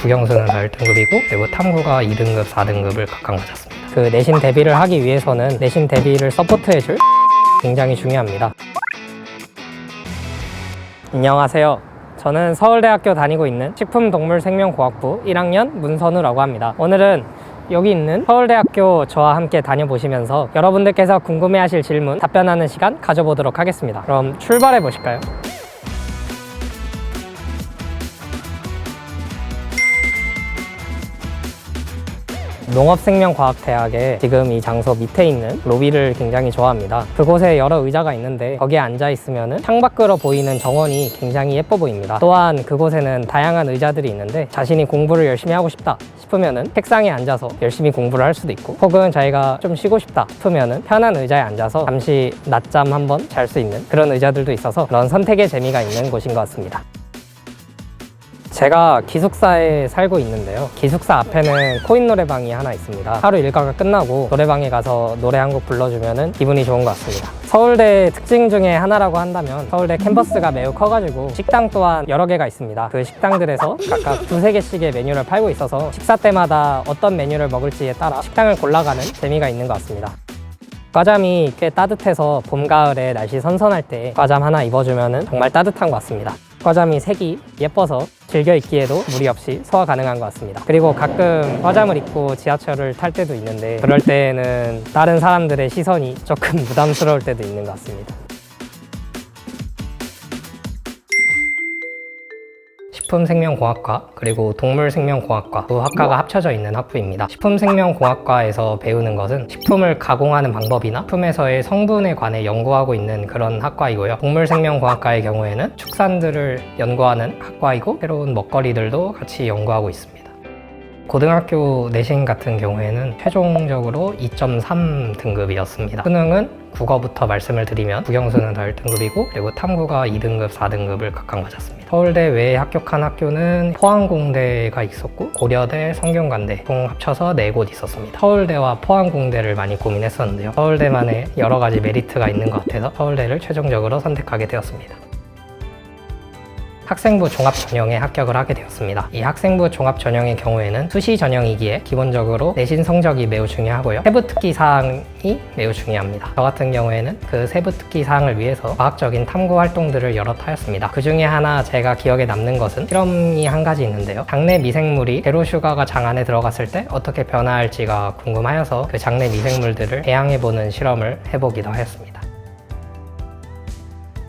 국영수는 1등급이고 그리고 탐구가 2등급, 4등급을 각각 맞았습니다. 그 내신 대비를 하기 위해서는 내신 대비를 서포트해줄 굉장히 중요합니다. 안녕하세요. 저는 서울대학교 다니고 있는 식품동물생명공학부 1학년 문선우라고 합니다. 오늘은 여기 있는 서울대학교 저와 함께 다녀보시면서 여러분들께서 궁금해하실 질문 답변하는 시간 가져보도록 하겠습니다. 그럼 출발해 보실까요? 농업생명과학대학의 지금 이 장소 밑에 있는 로비를 굉장히 좋아합니다. 그곳에 여러 의자가 있는데 거기에 앉아 있으면 창밖으로 보이는 정원이 굉장히 예뻐 보입니다. 또한 그곳에는 다양한 의자들이 있는데 자신이 공부를 열심히 하고 싶다 싶으면 책상에 앉아서 열심히 공부를 할 수도 있고, 혹은 자기가 좀 쉬고 싶다 싶으면 편한 의자에 앉아서 잠시 낮잠 한번 잘 수 있는 그런 의자들도 있어서 그런 선택의 재미가 있는 곳인 것 같습니다. 제가 기숙사에 살고 있는데요. 기숙사 앞에는 코인 노래방이 하나 있습니다. 하루 일과가 끝나고 노래방에 가서 노래 한 곡 불러주면 기분이 좋은 것 같습니다. 서울대 특징 중에 하나라고 한다면 서울대 캠퍼스가 매우 커가지고 식당 또한 여러 개가 있습니다. 그 식당들에서 각각 두세 개씩의 메뉴를 팔고 있어서 식사 때마다 어떤 메뉴를 먹을지에 따라 식당을 골라가는 재미가 있는 것 같습니다. 과잠이 꽤 따뜻해서 봄, 가을에 날씨 선선할 때 과잠 하나 입어주면 정말 따뜻한 것 같습니다. 과잠이 색이 예뻐서 즐겨 입기에도 무리 없이 소화 가능한 것 같습니다. 그리고 가끔 과잠을 입고 지하철을 탈 때도 있는데 그럴 때는 다른 사람들의 시선이 조금 부담스러울 때도 있는 것 같습니다. 식품생명공학과 그리고 동물생명공학과 두 학과가 합쳐져 있는 학부입니다. 식품생명공학과에서 배우는 것은 식품을 가공하는 방법이나 식품에서의 성분에 관해 연구하고 있는 그런 학과이고요. 동물생명공학과의 경우에는 축산들을 연구하는 학과이고 새로운 먹거리들도 같이 연구하고 있습니다. 고등학교 내신 같은 경우에는 최종적으로 2.3 등급이었습니다. 수능은 국어부터 말씀을 드리면 국영수는 1등급이고 그리고 탐구가 2등급, 4등급을 각각 맞았습니다. 서울대 외에 합격한 학교는 포항공대가 있었고 고려대, 성균관대 총 합쳐서 4곳 있었습니다. 서울대와 포항공대를 많이 고민했었는데요. 서울대만의 여러 가지 메리트가 있는 것 같아서 서울대를 최종적으로 선택하게 되었습니다. 학생부 종합전형에 합격을 하게 되었습니다. 이 학생부 종합전형의 경우에는 수시 전형이기에 기본적으로 내신 성적이 매우 중요하고요. 세부 특기 사항이 매우 중요합니다. 저 같은 경우에는 그 세부 특기 사항을 위해서 과학적인 탐구 활동들을 여러 하였습니다. 그 중에 하나 제가 기억에 남는 것은 실험이 한 가지 있는데요. 장내 미생물이 제로슈가가 장 안에 들어갔을 때 어떻게 변화할지가 궁금하여서 그 장내 미생물들을 배양해보는 실험을 해보기도 하였습니다.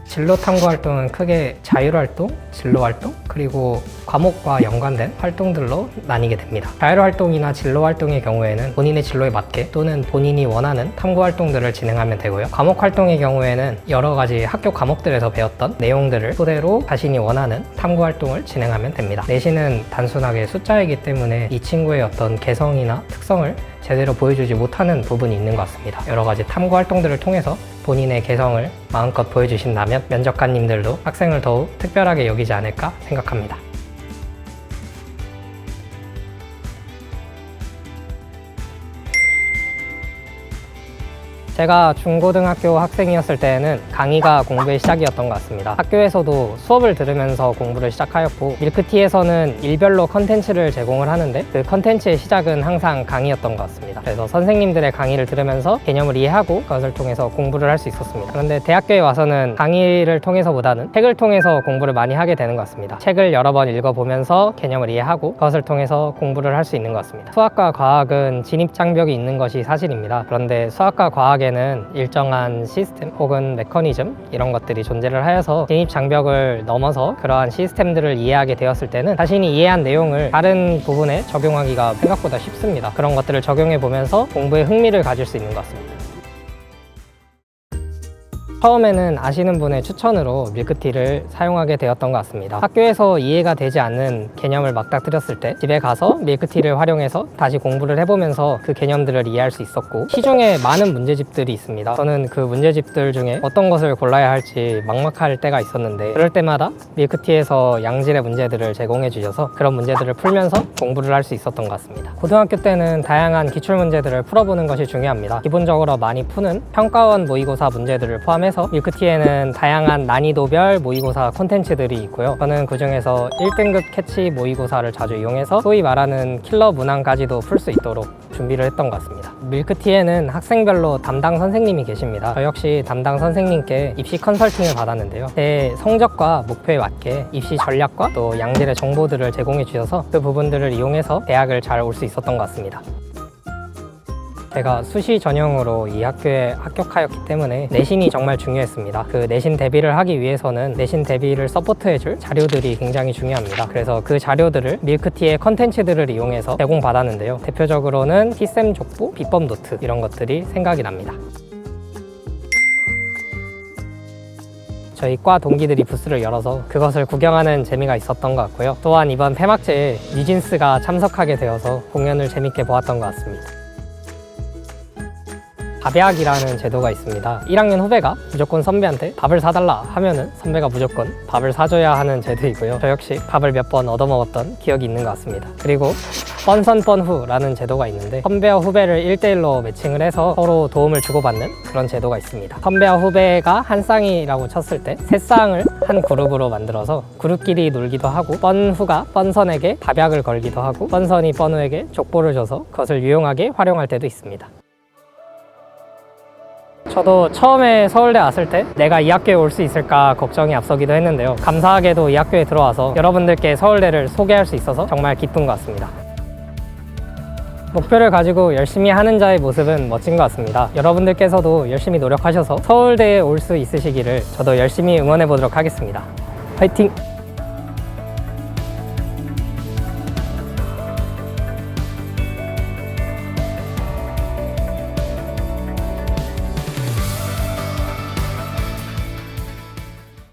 진로 탐구 활동은 크게 자율활동, 진로활동, 그리고 과목과 연관된 활동들로 나뉘게 됩니다. 자율활동이나 진로활동의 경우에는 본인의 진로에 맞게 또는 본인이 원하는 탐구 활동들을 진행하면 되고요. 과목활동의 경우에는 여러 가지 학교 과목들에서 배웠던 내용들을 토대로 자신이 원하는 탐구 활동을 진행하면 됩니다. 내신은 단순하게 숫자이기 때문에 이 친구의 어떤 개성이나 특성을 제대로 보여주지 못하는 부분이 있는 것 같습니다. 여러 가지 탐구 활동들을 통해서 본인의 개성을 마음껏 보여주신다면 면접관님들도 학생을 더욱 특별하게 여기지 않을까 생각합니다. 제가 중고등학교 학생이었을 때는 강의가 공부의 시작이었던 것 같습니다. 학교에서도 수업을 들으면서 공부를 시작하였고 밀크티에서는 일별로 컨텐츠를 제공을 하는데 그 컨텐츠의 시작은 항상 강의였던 것 같습니다. 그래서 선생님들의 강의를 들으면서 개념을 이해하고 그것을 통해서 공부를 할 수 있었습니다. 그런데 대학교에 와서는 강의를 통해서보다는 책을 통해서 공부를 많이 하게 되는 것 같습니다. 책을 여러 번 읽어보면서 개념을 이해하고 그것을 통해서 공부를 할 수 있는 것 같습니다. 수학과 과학은 진입장벽이 있는 것이 사실입니다. 그런데 수학과 과학에 일정한 시스템 혹은 메커니즘 이런 것들이 존재를 하여서 진입 장벽을 넘어서 그러한 시스템들을 이해하게 되었을 때는 자신이 이해한 내용을 다른 부분에 적용하기가 생각보다 쉽습니다. 그런 것들을 적용해 보면서 공부에 흥미를 가질 수 있는 것 같습니다. 처음에는 아시는 분의 추천으로 밀크티를 사용하게 되었던 것 같습니다. 학교에서 이해가 되지 않는 개념을 맞닥뜨렸을 때 집에 가서 밀크티를 활용해서 다시 공부를 해보면서 그 개념들을 이해할 수 있었고, 시중에 많은 문제집들이 있습니다. 저는 그 문제집들 중에 어떤 것을 골라야 할지 막막할 때가 있었는데 그럴 때마다 밀크티에서 양질의 문제들을 제공해 주셔서 그런 문제들을 풀면서 공부를 할 수 있었던 것 같습니다. 고등학교 때는 다양한 기출문제들을 풀어보는 것이 중요합니다. 기본적으로 많이 푸는 평가원 모의고사 문제들을 포함해서 해서 밀크티에는 다양한 난이도별 모의고사 콘텐츠들이 있고요. 저는 그중에서 1등급 캐치 모의고사를 자주 이용해서 소위 말하는 킬러 문항까지도 풀 수 있도록 준비를 했던 것 같습니다. 밀크티에는 학생별로 담당 선생님이 계십니다. 저 역시 담당 선생님께 입시 컨설팅을 받았는데요. 제 성적과 목표에 맞게 입시 전략과 또 양질의 정보들을 제공해 주셔서 그 부분들을 이용해서 대학을 잘 올 수 있었던 것 같습니다. 제가 수시 전형으로 이 학교에 합격하였기 때문에 내신이 정말 중요했습니다. 그 내신 대비를 하기 위해서는 내신 대비를 서포트해줄 자료들이 굉장히 중요합니다. 그래서 그 자료들을 밀크티의 컨텐츠들을 이용해서 제공받았는데요. 대표적으로는 티쌤 족보, 비법 노트 이런 것들이 생각이 납니다. 저희 과 동기들이 부스를 열어서 그것을 구경하는 재미가 있었던 것 같고요. 또한 이번 폐막제에 뉴진스가 참석하게 되어서 공연을 재밌게 보았던 것 같습니다. 밥약이라는 제도가 있습니다. 1학년 후배가 무조건 선배한테 밥을 사달라 하면은 선배가 무조건 밥을 사줘야 하는 제도이고요. 저 역시 밥을 몇 번 얻어먹었던 기억이 있는 것 같습니다. 그리고 뻔선 뻔후라는 제도가 있는데 선배와 후배를 1대1로 매칭을 해서 서로 도움을 주고받는 그런 제도가 있습니다. 선배와 후배가 한 쌍이라고 쳤을 때 세 쌍을 한 그룹으로 만들어서 그룹끼리 놀기도 하고 뻔후가 뻔선에게 밥약을 걸기도 하고 뻔선이 뻔후에게 족보를 줘서 그것을 유용하게 활용할 때도 있습니다. 저도 처음에 서울대 왔을 때 내가 이 학교에 올 수 있을까 걱정이 앞서기도 했는데요. 감사하게도 이 학교에 들어와서 여러분들께 서울대를 소개할 수 있어서 정말 기쁜 것 같습니다. 목표를 가지고 열심히 하는 자의 모습은 멋진 것 같습니다. 여러분들께서도 열심히 노력하셔서 서울대에 올 수 있으시기를 저도 열심히 응원해 보도록 하겠습니다. 화이팅!